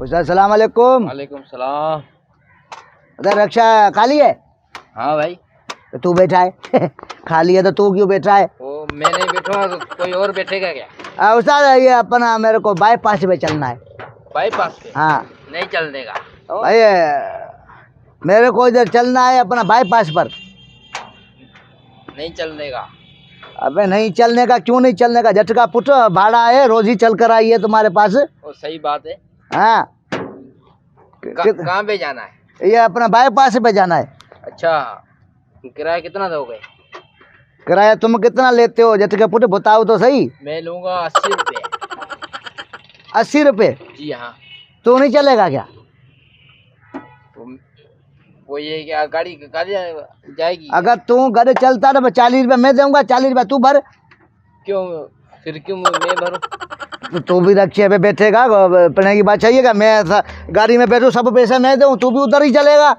उस्ताद सलाम अलैकुम। वालेकुम सलाम। उधर रक्षा खाली है? हाँ भाई। तो तू बैठा है खाली है तो तू क्यों बैठा है? वो मैं नहीं बैठूंगा तो कोई और बैठेगा क्या? उस्ताद ये अपना मेरे को बाईपास पे चलना है। बाईपास पे? हाँ नहीं चल देगा भाई, मेरे को इधर चलना है अपना बाईपास पर। नहीं चल देगा। अबे नहीं चलने का, क्यों नहीं चलने का? झटका पुट भाड़ा है, रोज ही चल कर आई है तुम्हारे पास। वो सही बात है। हाँ कहाँ पे जाना है? ये अपना बाईपास पे जाना है। अच्छा, किराया कितना दोगे? किराया तुम कितना लेते हो झटका पुट, बताओ तो सही। मैं लूंगा 80 रुपये। 80 रुपये? जी हाँ। तू नहीं चलेगा क्या? तो वो ये क्या गाड़ी गाड़ी जाएगी? अगर तू घर चलता तो 40 रुपये मैं दूंगा, 40 रुपये तू भर। क्यों? फिर क्यों मैं भरूं? तो तू भी रखिए पे बैठेगा, पढ़ने की बात चाहिएगा। मैं गाड़ी में बैठूँ, सब पैसा मैं दूँ, तू भी उधर ही चलेगा।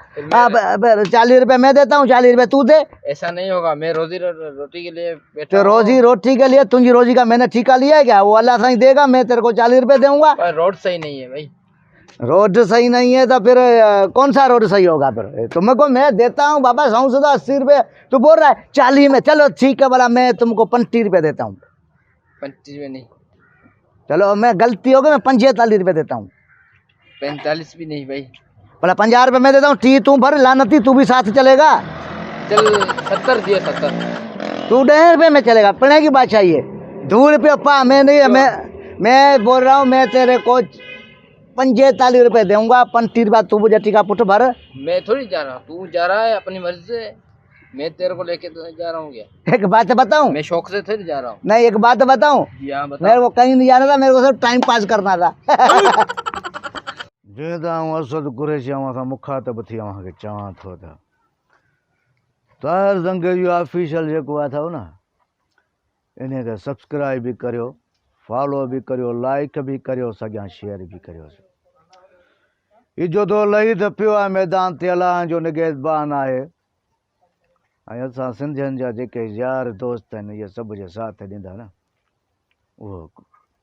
40 रुपये मैं देता हूँ, 40 रुपये तू दे। ऐसा नहीं होगा, मैं रोटी के लिए बैठा तो रोजी रोटी के लिए तुझी रोजी का मैंने ठेका लिया है क्या? वो अल्लाह सही देगा, मैं तेरे को 40 रुपये दूंगा। पर रोड सही नहीं है भाई। रोड सही नहीं है तो फिर कौन सा रोड सही होगा? फिर तुमको मैं देता हूँ बाबा 80 रुपये, तू बोल रहा है 40 में। चलो ठीक है बोला, मैं तुमको 35 रुपये देता हूँ। 35 में नहीं। चलो मैं गलती हो गई, मैं 45 रुपये देता हूँ। 45 भी नहीं भाई। बोला 50 रुपये मैं देता हूँ, टी तू भर, लानती तू भी साथ चलेगा। चल 70 दिए, 70। तू 1.5 रुपये में चलेगा, पढ़ने की बात चाहिए। 2 रुपये पा मैं नहीं, मैं बोल रहा हूँ मैं तेरे को 45 रुपये दूंगा। 35 रुपये तू मुझे टीका पुट भर। मैं थोड़ी जा रहा हूँ, तू जा रहा है अपनी मर्जी से। मैं तेरे को लेके तो जा रहा हूँ क्या? एक बात बताऊं? मैं शौक से थोड़ी जा रहा हूँ। नहीं एक बात बताऊं, यहाँ बता। मेरे को कहीं नहीं जाना था, मेरे को सिर्फ टाइम पास करना था। जेदा असद कुरैशी अवां मुखातब थी अवांखे चवां थो त ताहिर ज़ंगे जो ऑफिशियल जेको अथव न, इन खे सब्सक्राइब भी करियो, फॉलो भी करियो, लाइक भी करियो, सॻियां शेयर भी करियो। इजो तो लही त पियो आहे मैदान ते, अलाह जो निगहबान आहे। ऐं असां सिंधियुनि जा जेके यार दोस्त आहिनि, इहे सभु जे साथ ॾींदा न, उहो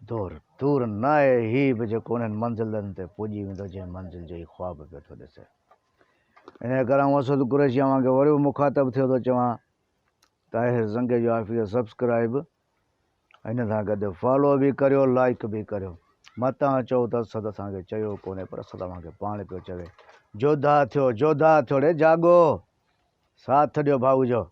दूर न आहे। ही बि जेको उन्हनि मंज़िलनि ते पुॼी वेंदो जंहिं मंज़िल जो ई ख़्वाब पियो थो ॾिसे। इन करे आउं असद कुरैशी अवांखे वरी बि मुखातब थियो थो चवां, ताहिर ज़ंगे जो ऑफिस सब्सक्राइब, हिन सां गॾु फॉलो बि करियो, लाइक बि करियो। मतां चओ त असद असांखे चयो कोन्हे, पर असद अव्हांखे पाण पियो चवे, जोधा थियो रे, जागो, साथ ॾियो भाऊ जो।